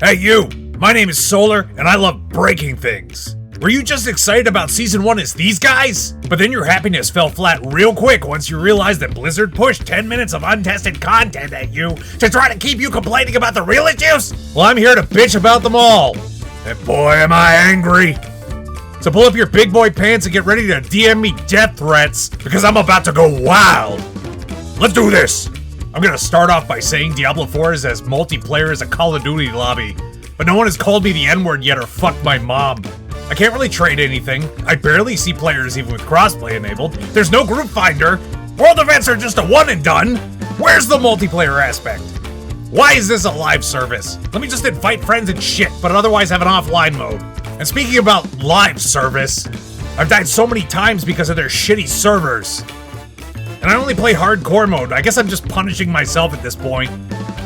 Hey you! My name is Solar, and I love breaking things. Were you just excited about Season 1 as these guys? But then your happiness fell flat real quick once you realized that Blizzard pushed 10 minutes of untested content at you to try to keep you complaining about the real issues? Well, I'm here to bitch about them all. And boy, am I angry. So pull up your big boy pants and get ready to DM me death threats, because I'm about to go wild. Let's do this. I'm gonna start off by saying Diablo 4 is as multiplayer as a Call of Duty lobby, but no one has called me the N-word yet or fucked my mom. I can't really trade anything. I barely see players even with crossplay enabled. There's no group finder. World events are just a one and done. Where's the multiplayer aspect? Why is this a live service? Let me just invite friends and shit, but otherwise have an offline mode. And speaking about live service, I've died so many times because of their shitty servers. And I only play hardcore mode. I guess I'm just punishing myself at this point.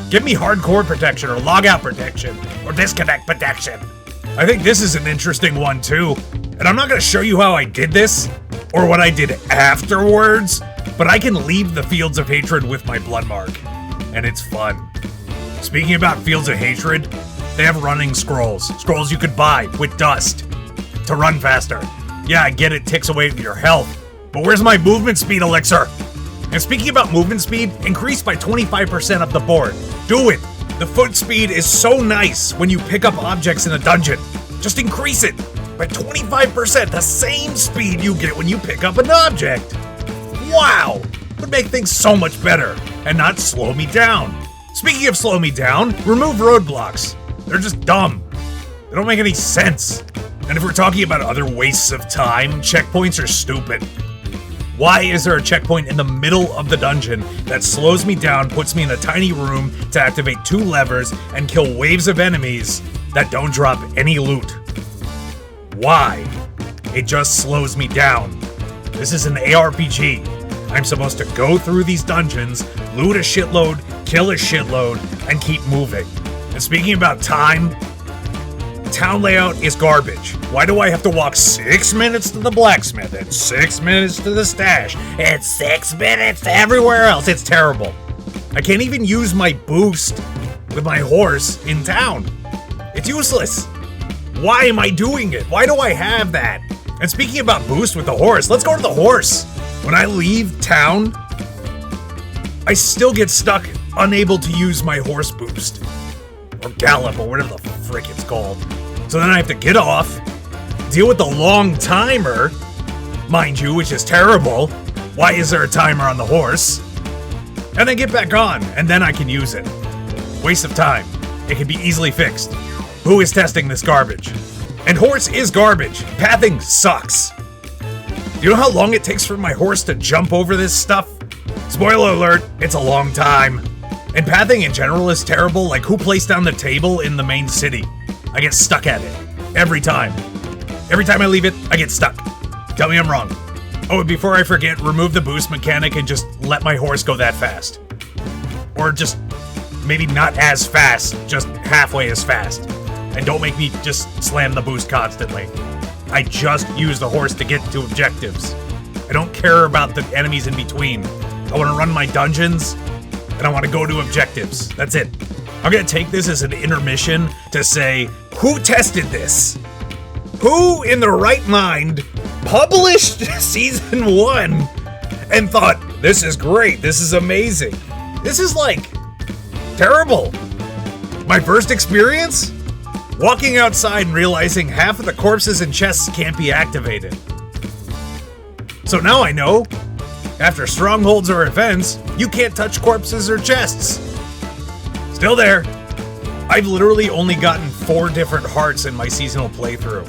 Give me hardcore protection or logout protection or disconnect protection. I think this is an interesting one too. And I'm not gonna show you how I did this or what I did afterwards, but I can leave the Fields of Hatred with my blood mark. And it's fun. Speaking about Fields of Hatred, they have running scrolls. Scrolls you could buy with dust to run faster. Yeah, I get it ticks away your health, but where's my movement speed elixir? And speaking about movement speed, increase by 25% up the board. Do it! The foot speed is so nice when you pick up objects in a dungeon. Just increase it by 25%, the same speed you get when you pick up an object. Wow! Would make things so much better and not slow me down. Speaking of slow me down, remove roadblocks. They're just dumb. They don't make any sense. And if we're talking about other wastes of time, checkpoints are stupid. Why is there a checkpoint in the middle of the dungeon that slows me down, puts me in a tiny room to activate 2 levers and kill waves of enemies that don't drop any loot? Why? It just slows me down. This is an ARPG. I'm supposed to go through these dungeons, loot a shitload, kill a shitload, and keep moving. And speaking about time, town layout is garbage. Why do I have to walk 6 minutes to the blacksmith and 6 minutes to the stash and 6 minutes to everywhere else? It's terrible. I can't even use my boost with my horse in town. It's useless. Why am I doing it? Why do I have that? And speaking about boost with the horse, let's go to the horse. When I leave town, I still get stuck, unable to use my horse boost. Or gallop, or whatever the frick it's called. So then I have to get off, deal with the long timer, mind you, which is terrible. Why is there a timer on the horse? And then get back on, and then I can use it. Waste of time. It can be easily fixed. Who is testing this garbage? And horse is garbage. Pathing sucks. Do you know how long it takes for my horse to jump over this stuff? Spoiler alert, it's a long time. And pathing in general is terrible, like who placed down the table in the main city? I get stuck at it. Every time. Every time I leave it, I get stuck. Tell me I'm wrong. Oh, and before I forget, remove the boost mechanic and just let my horse go that fast. Or just maybe not as fast, just halfway as fast. And don't make me just slam the boost constantly. I just use the horse to get to objectives. I don't care about the enemies in between. I want to run my dungeons, and I want to go to objectives. That's it. I'm gonna take this as an intermission to say, who tested this? Who in their right mind published Season 1 and thought, this is great, this is amazing. This is like, terrible. My first experience? Walking outside and realizing half of the corpses and chests can't be activated. So now I know, after strongholds or events, you can't touch corpses or chests. Still there. I've literally only gotten 4 different hearts in my seasonal playthrough,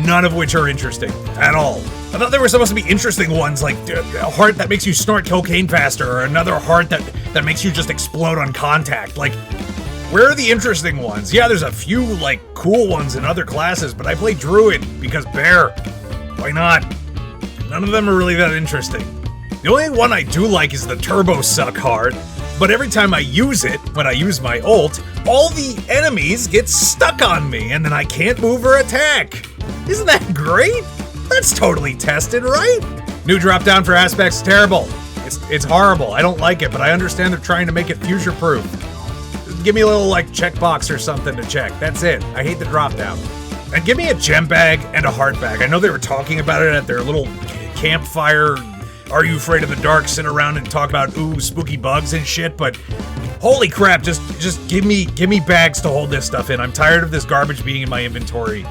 none of which are interesting at all. I thought there were supposed to be interesting ones, like a heart that makes you snort cocaine faster, or another heart that makes you just explode on contact. Like, where are the interesting ones? Yeah, there's a few, like, cool ones in other classes, but I play Druid because bear. Why not? None of them are really that interesting. The only one I do like is the Turbo Suck heart, but every time I use it, when I use my ult, all the enemies get stuck on me, and then I can't move or attack. Isn't that great? That's totally tested, right? New drop down for aspects is terrible. It's horrible. I don't like it, but I understand they're trying to make it future-proof. give me a little like checkbox or something to check. That's it. I hate the drop down. And give me a gem bag and a heart bag. I know they were talking about it at their little campfire. Are you afraid of the dark? Sit around and talk about spooky bugs and shit. But holy crap! Just give me bags to hold this stuff in. I'm tired of this garbage being in my inventory.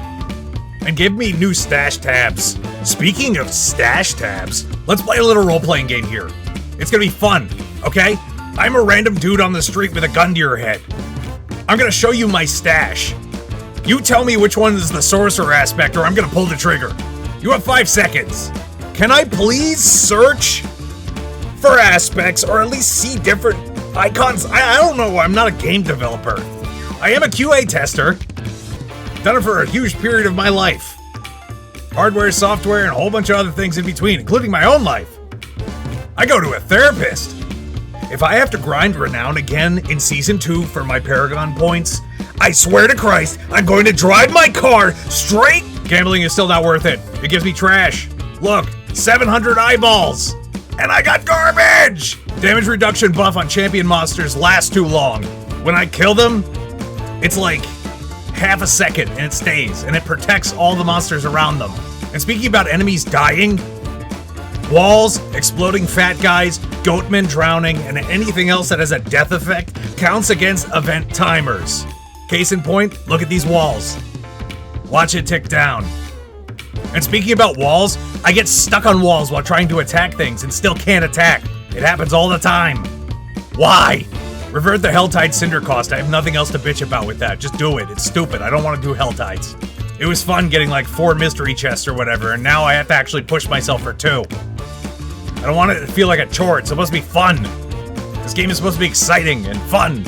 And give me new stash tabs. Speaking of stash tabs, let's play a little role-playing game here. It's gonna be fun, okay? I'm a random dude on the street with a gun to your head. I'm gonna show you my stash. You tell me which one is the sorcerer aspect or I'm gonna pull the trigger. You have 5 seconds. Can I please search for aspects or at least see different icons? I don't know, I'm not a game developer. I am a QA tester. Done it for a huge period of my life. Hardware, software, and a whole bunch of other things in between, including my own life. I go to a therapist. If I have to grind renown again in Season 2 for my Paragon points, I swear to Christ, I'm going to drive my car straight. Gambling is still not worth it. It gives me trash. Look, 700 eyeballs. And I got garbage! Damage reduction buff on champion monsters lasts too long. When I kill them, it's like half a second and it stays, and it protects all the monsters around them. And speaking about enemies dying, walls, exploding fat guys, goatmen drowning, and anything else that has a death effect counts against event timers. Case in point, look at these walls. Watch it tick down. And speaking about walls, I get stuck on walls while trying to attack things and still can't attack. It happens all the time. Why? Revert the Helltide Cinder cost. I have nothing else to bitch about with that. Just do it. It's stupid. I don't want to do Helltides. It was fun getting like 4 mystery chests or whatever, and now I have to actually push myself for 2. I don't want it to feel like a chore. It's supposed to be fun. This game is supposed to be exciting and fun.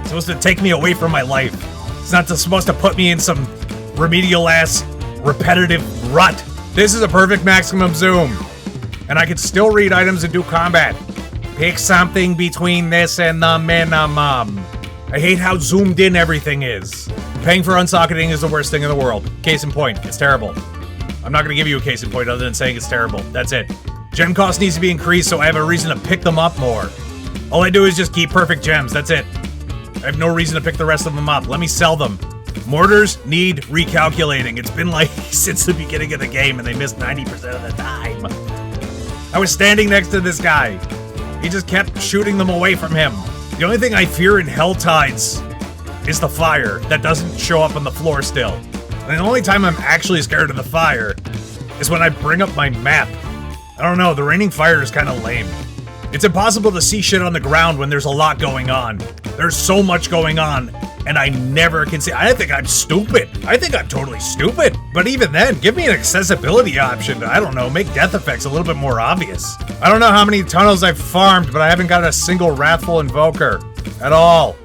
It's supposed to take me away from my life. It's not supposed to put me in some remedial-ass, repetitive rut. This is a perfect maximum zoom. And I can still read items and do combat. Pick something between this and the minimum. I hate how zoomed in everything is. Paying for unsocketing is the worst thing in the world. Case in point, it's terrible. I'm not gonna give you a case in point other than saying it's terrible. That's it. Gem cost needs to be increased so I have a reason to pick them up more. All I do is just keep perfect gems, that's it. I have no reason to pick the rest of them up. Let me sell them. Mortars need recalculating. It's been like since the beginning of the game and they missed 90% of the time. I was standing next to this guy. He just kept shooting them away from him. The only thing I fear in Helltides is the fire that doesn't show up on the floor still. And the only time I'm actually scared of the fire is when I bring up my map. I don't know, the raining fire is kind of lame. It's impossible to see shit on the ground when there's a lot going on. There's so much going on, and I never can see. I think I'm stupid. I think I'm totally stupid. But even then, give me an accessibility option. I don't know, make death effects a little bit more obvious. I don't know how many tunnels I've farmed, but I haven't got a single Wrathful Invoker at all.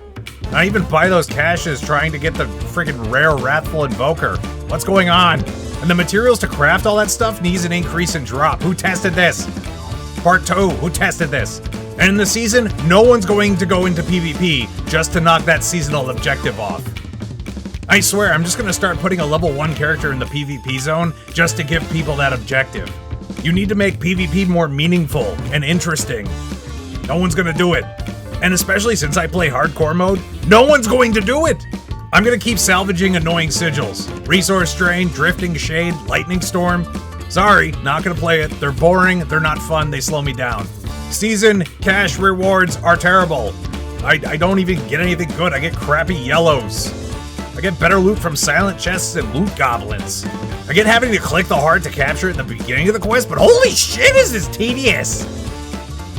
I even buy those caches trying to get the freaking rare Wrathful Invoker. What's going on? And the materials to craft all that stuff needs an increase in drop. Who tested this? Part 2, who tested this? And in the season, no one's going to go into PvP just to knock that seasonal objective off. I swear, I'm just gonna start putting a level 1 character in the PvP zone just to give people that objective. You need to make PvP more meaningful and interesting. No one's gonna do it. And especially since I play hardcore mode, no one's going to do it! I'm gonna keep salvaging annoying sigils. Resource Drain, Drifting Shade, Lightning Storm. Sorry, not gonna play it. They're boring, they're not fun, they slow me down. Season cash rewards are terrible. I don't even get anything good, I get crappy yellows. I get better loot from silent chests and loot goblins. I get having to click the heart to capture it in the beginning of the quest, but holy shit is this tedious!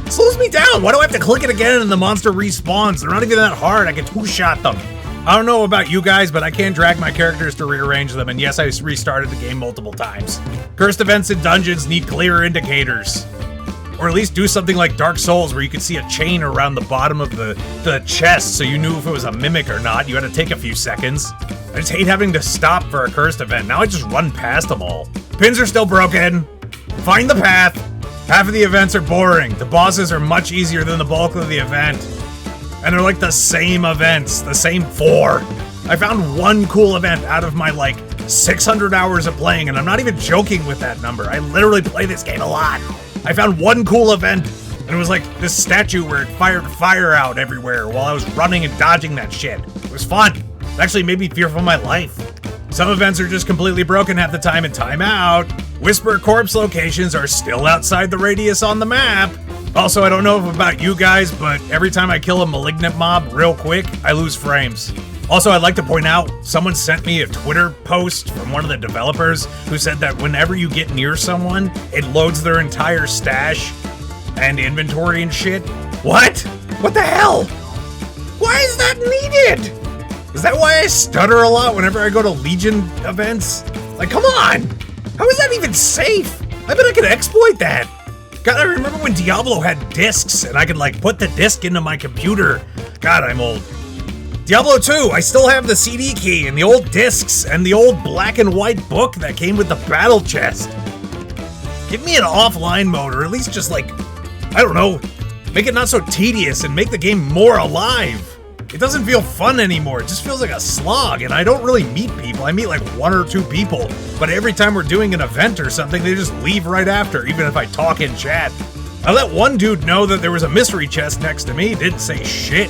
It slows me down, why do I have to click it again and the monster respawns? They're not even that hard, I can two-shot them. I don't know about you guys, but I can't drag my characters to rearrange them, and yes, I restarted the game multiple times. Cursed events and dungeons need clearer indicators. Or at least do something like Dark Souls where you could see a chain around the bottom of the chest so you knew if it was a mimic or not. You had to take a few seconds. I just hate having to stop for a cursed event. Now I just run past them all. Pins are still broken. Find the path. Half of the events are boring. The bosses are much easier than the bulk of the event. And they're like the same events, the same 4. I found one cool event out of my like 600 hours of playing, and I'm not even joking with that number. I literally play this game a lot. I found one cool event, and And it was like this statue where it fired fire out everywhere while I was running and dodging that shit. It was fun. It actually made me fearful of my life. Some events are just completely broken half the time and time out. Whisper Corpse locations are still outside the radius on the map. Also, I don't know about you guys, but every time I kill a malignant mob real quick, I lose frames. Also, I'd like to point out, someone sent me a Twitter post from one of the developers who said that whenever you get near someone, it loads their entire stash and inventory and shit. What? What the hell? Why is that needed? Is that why I stutter a lot whenever I go to Legion events? Like, come on! How is that even safe? I bet I could exploit that. God, I remember when Diablo had discs and I could like put the disc into my computer. God, I'm old. Diablo 2, I still have the CD key and the old discs and the old black and white book that came with the battle chest. Give me an offline mode, or at least just like, I don't know, make it not so tedious and make the game more alive. It doesn't feel fun anymore, it just feels like a slog, and I don't really meet people. I meet like 1 or 2 people, but every time we're doing an event or something, they just leave right after, even if I talk in chat. I let one dude know that there was a mystery chest next to me, didn't say shit.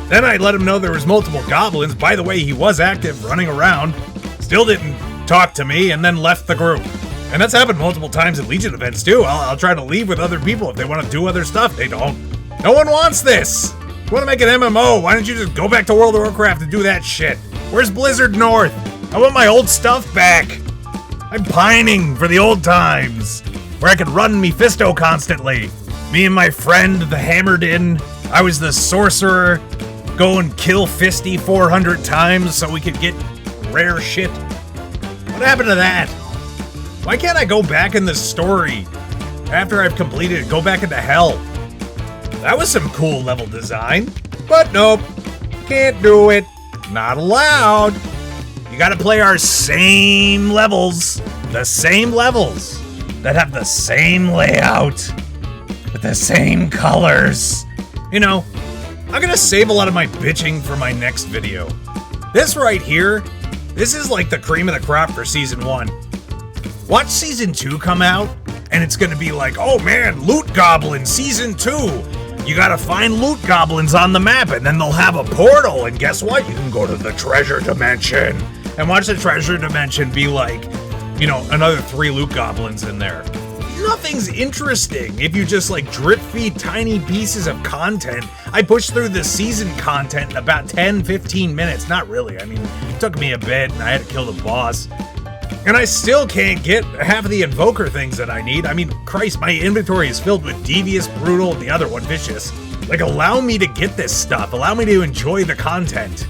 Then I let him know there was multiple goblins. By the way, he was active, running around, still didn't talk to me, and then left the group. And that's happened multiple times at Legion events too. I'll try to leave with other people if they want to do other stuff. They don't. No one wants this. If you want to make an MMO, why don't you just go back to World of Warcraft and do that shit? Where's Blizzard North? I want my old stuff back. I'm pining for the old times, where I could run Mephisto constantly. Me and my friend, the Hammered In, I was the sorcerer, go and kill Fisty 400 times so we could get rare shit. What happened to that? Why can't I go back in the story after I've completed it, go back into hell? That was some cool level design, but nope, can't do it, not allowed. You gotta play our same levels, the same levels that have the same layout, with the same colors. You know, I'm gonna save a lot of my bitching for my next video. This right here, this is like the cream of the crop for Season 1. Watch Season 2 come out, and it's gonna be like, oh man, Loot Goblin Season 2. You gotta find loot goblins on the map, and then they'll have a portal, and guess what? You can go to the treasure dimension. And watch the treasure dimension be like, you know, another 3 loot goblins in there. Nothing's interesting if you just like drip feed tiny pieces of content. I pushed through the season content in about 10-15 minutes. Not really, I mean, it took me a bit, and I had to kill the boss. And I still can't get half of the invoker things that I need. I mean, Christ, my inventory is filled with Devious, Brutal, and the other one, Vicious. Like, allow me to get this stuff. Allow me to enjoy the content.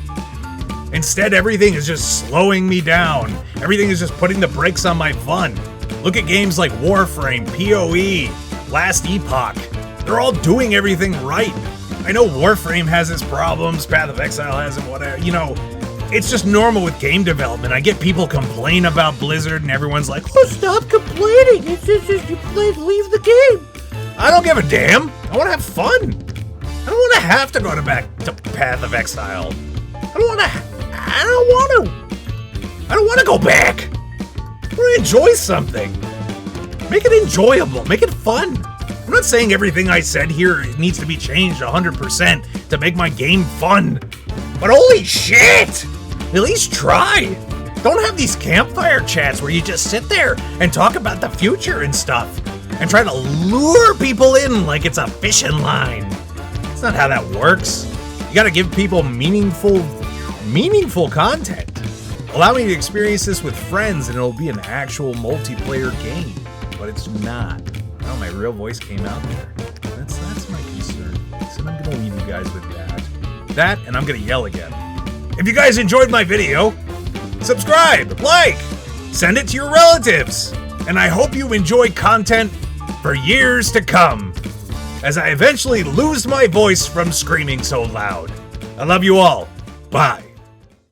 Instead, everything is just slowing me down. Everything is just putting the brakes on my fun. Look at games like Warframe, PoE, Last Epoch. They're all doing everything right. I know Warframe has its problems, Path of Exile has it, whatever, you know. It's just normal with game development. I get people complain about Blizzard and everyone's like, oh, stop complaining. It's just you leave the game. I don't give a damn. I want to have fun. I don't want to have to go back to Path of Exile. I don't want to go back. I want to enjoy something. Make it enjoyable. Make it fun. I'm not saying everything I said here needs to be changed 100% to make my game fun. But holy shit! At least try. Don't have these campfire chats where you just sit there and talk about the future and stuff and try to lure people in like it's a fishing line. That's not how that works. You gotta give people meaningful content. Allow me to experience this with friends and it'll be an actual multiplayer game, but it's not. Oh, my real voice came out there. That's my concern. So I'm gonna leave you guys with that, and I'm gonna yell again. If you guys enjoyed my video, subscribe, like, send it to your relatives, and I hope you enjoy content for years to come, as I eventually lose my voice from screaming so loud. I love you all. Bye.